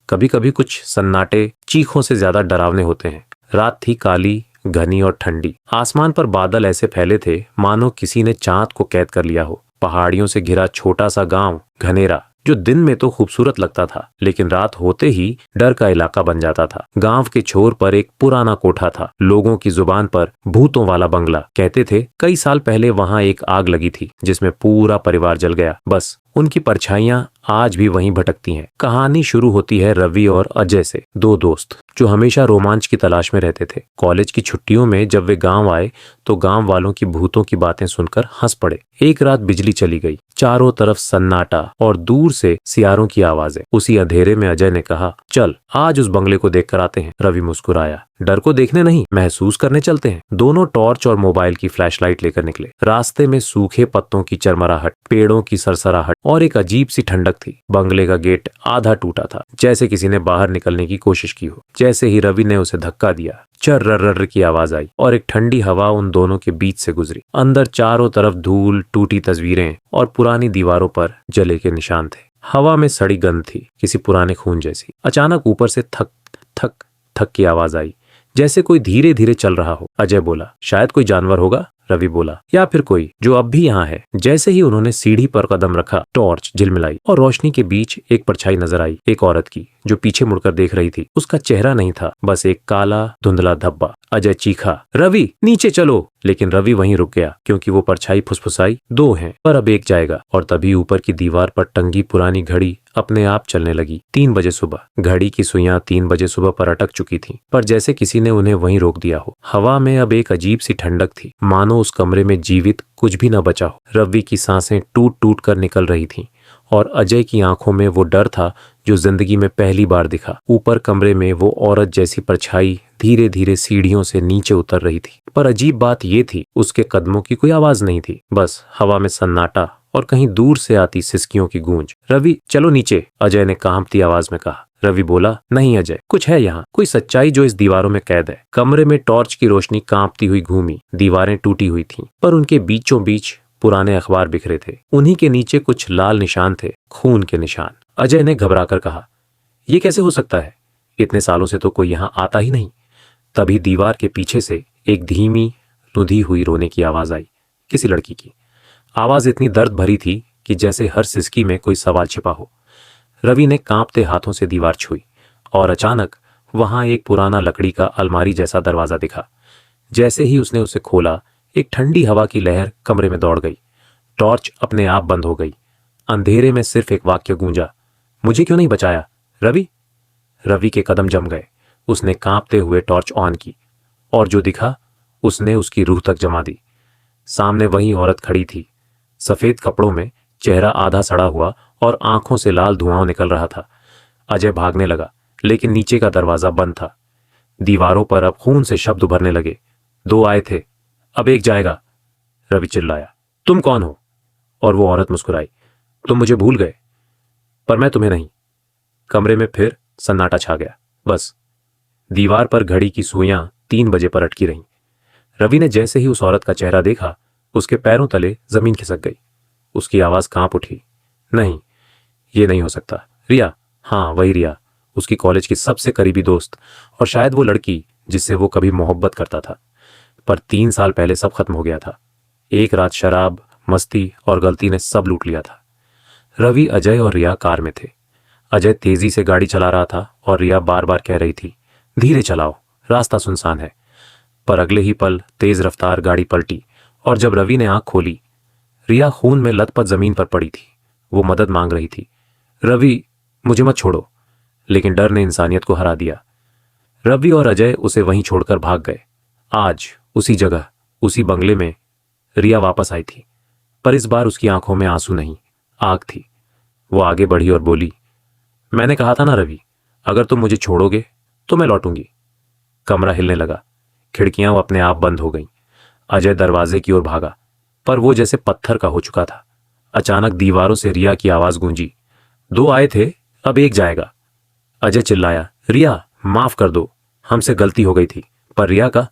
कभी कभी कुछ सन्नाटे चीखों से ज्यादा डरावने होते हैं। रात थी काली, घनी और ठंडी। आसमान पर बादल ऐसे फैले थे मानो किसी ने चांद को कैद कर लिया हो। पहाड़ियों से घिरा छोटा सा गांव घनेरा, जो दिन में तो खूबसूरत लगता था लेकिन रात होते ही डर का इलाका बन जाता था। गांव के छोर पर एक पुराना कोठा था। लोगों की जुबान पर भूतों वाला बंगला। कहते थे कई साल पहले वहां एक आग लगी थी जिसमें पूरा परिवार जल गया। बस उनकी परछाइयां आज भी वहीं भटकती हैं। कहानी शुरू होती है रवि और अजय से, दो दोस्त जो हमेशा रोमांच की तलाश में रहते थे। कॉलेज की छुट्टियों में जब वे गांव आए तो गांव वालों की भूतों की बातें सुनकर हंस पड़े। एक रात बिजली चली गई, चारों तरफ सन्नाटा और दूर से सियारों की आवाजें। उसी अंधेरे में अजय ने कहा, चल आज उस बंगले को देख कर आते हैं। रवि मुस्कुराया, डर को देखने नहीं, महसूस करने चलते हैं। दोनों टॉर्च और मोबाइल की फ्लैशलाइट लेकर निकले। रास्ते में सूखे पत्तों की चरमराहट, पेड़ों की सरसराहट और एक अजीब सी ठंडक थी। बंगले का गेट आधा टूटा था, जैसे किसी ने बाहर निकलने की कोशिश की हो। जैसे ही रवि ने उसे धक्का दिया, चर्र की आवाज आई और एक ठंडी हवा उन दोनों के बीच से गुजरी। अंदर चारों तरफ धूल, टूटी तस्वीरें और पुरानी दीवारों पर जले के निशान थे। हवा में सड़ी गंध थी, किसी पुराने खून जैसी। अचानक ऊपर से थक थक थक की आवाज आई, जैसे कोई धीरे धीरे चल रहा हो। अजय बोला, शायद कोई जानवर होगा। रवि बोला, या फिर कोई जो अब भी यहाँ है। जैसे ही उन्होंने सीढ़ी पर कदम रखा, टॉर्च झिलमिलाई और रोशनी के बीच एक परछाई नजर आई, एक औरत की जो पीछे मुड़कर देख रही थी। उसका चेहरा नहीं था, बस एक काला धुंधला धब्बा। अजय चीखा, रवि नीचे चलो। लेकिन रवि वहीं रुक गया, क्योंकि वो परछाई फुसफुसाई, दो हैं पर अब एक जाएगा। और तभी ऊपर की दीवार पर टंगी पुरानी घड़ी अपने आप चलने लगी। 3 बजे सुबह। घड़ी की सुइयां 3 बजे सुबह पर अटक चुकी थीं, पर जैसे किसी ने उन्हें वहीं रोक दिया हो। हवा में अब एक अजीब सी ठंडक थी, मानो उस कमरे में जीवित कुछ भी न बचा हो। रवि की सांसें टूट टूट कर निकल रही थीं और अजय की आंखों में वो डर था जो जिंदगी में पहली बार दिखा। ऊपर कमरे में वो औरत जैसी परछाई धीरे धीरे सीढ़ियों से नीचे उतर रही थी। पर अजीब बात ये थी, उसके कदमों की कोई आवाज नहीं थी, बस हवा में सन्नाटा और कहीं दूर से आती सिसकियों की गूंज। रवि चलो नीचे, अजय ने कांपती आवाज में कहा। रवि बोला, नहीं अजय, कुछ है यहाँ, कोई सच्चाई जो इस दीवारों में कैद है। कमरे में टॉर्च की रोशनी कांपती हुई घूमी। दीवारें टूटी हुई थीं, पर उनके बीचों बीच पुराने अखबार बिखरे थे। उन्हीं के नीचे कुछ लाल निशान थे, खून के निशान। अजय ने घबराकर कहा, ये कैसे हो सकता है? इतने सालों से तो कोई यहाँ आता ही नहीं। तभी दीवार के पीछे से एक धीमी रुंधी हुई रोने की आवाज आई, किसी लड़की की। आवाज इतनी दर्द भरी थी कि जैसे हर सिसकी में कोई सवाल छिपा हो। रवि ने कांपते हाथों से दीवार छुई और अचानक वहां एक पुराना लकड़ी का अलमारी जैसा दरवाजा दिखा। जैसे ही उसने उसे खोला, एक ठंडी हवा की लहर कमरे में दौड़ गई। टॉर्च अपने आप बंद हो गई। अंधेरे में सिर्फ एक वाक्य गूंजा, मुझे क्यों नहीं बचाया रवि? रवि के कदम जम गए। उसने कांपते हुए टॉर्च ऑन की और जो दिखा उसने उसकी रूह तक जमा दी। सामने वही औरत खड़ी थी, सफेद कपड़ों में, चेहरा आधा सड़ा हुआ और आंखों से लाल धुआं निकल रहा था। अजय भागने लगा, लेकिन नीचे का दरवाजा बंद था। दीवारों पर अब खून से शब्द उभरने लगे, 2 आए थे, अब एक जाएगा। रवि चिल्लाया, तुम कौन हो? और वो औरत मुस्कुराई, तुम मुझे भूल गए, पर मैं तुम्हें नहीं। कमरे में फिर सन्नाटा छा गया। बस दीवार पर घड़ी की सुइयां 3 बजे पर अटकी रहीं। रवि ने जैसे ही उस औरत का चेहरा देखा, उसके पैरों तले जमीन खिसक गई। उसकी आवाज कांप उठी, नहीं, ये नहीं हो सकता। रिया, हाँ वही रिया, उसकी कॉलेज की सबसे करीबी दोस्त, और शायद वो लड़की जिससे वो कभी मोहब्बत करता था। पर 3 साल पहले सब खत्म हो गया था। एक रात शराब, मस्ती और गलती ने सब लूट लिया था। रवि, अजय और रिया कार में थे। अजय तेजी से गाड़ी चला रहा था और रिया बार बार कह रही थी, धीरे चलाओ, रास्ता सुनसान है। पर अगले ही पल तेज रफ्तार गाड़ी पलटी और जब रवि ने आंख खोली, रिया खून में लथपथ जमीन पर पड़ी थी। वो मदद मांग रही थी। रवि, मुझे मत छोड़ो। लेकिन डर ने इंसानियत को हरा दिया। रवि और अजय उसे वहीं छोड़कर भाग गए। आज उसी जगह, उसी बंगले में रिया वापस आई थी, पर इस बार उसकी आंखों में आंसू नहीं, आग थी। वो आगे बढ़ी और बोली, मैंने कहा था ना रवि, अगर तुम मुझे छोड़ोगे तो मैं लौटूंगी। कमरा हिलने लगा, खिड़कियां अपने आप बंद हो गईं। अजय दरवाजे की ओर भागा, पर वो जैसे पत्थर का हो चुका था। अचानक दीवारों से रिया की आवाज गूंजी, 2 आए थे, अब एक जाएगा। अजय चिल्लाया, रिया माफ कर दो, हमसे गलती हो गई थी। पर रिया का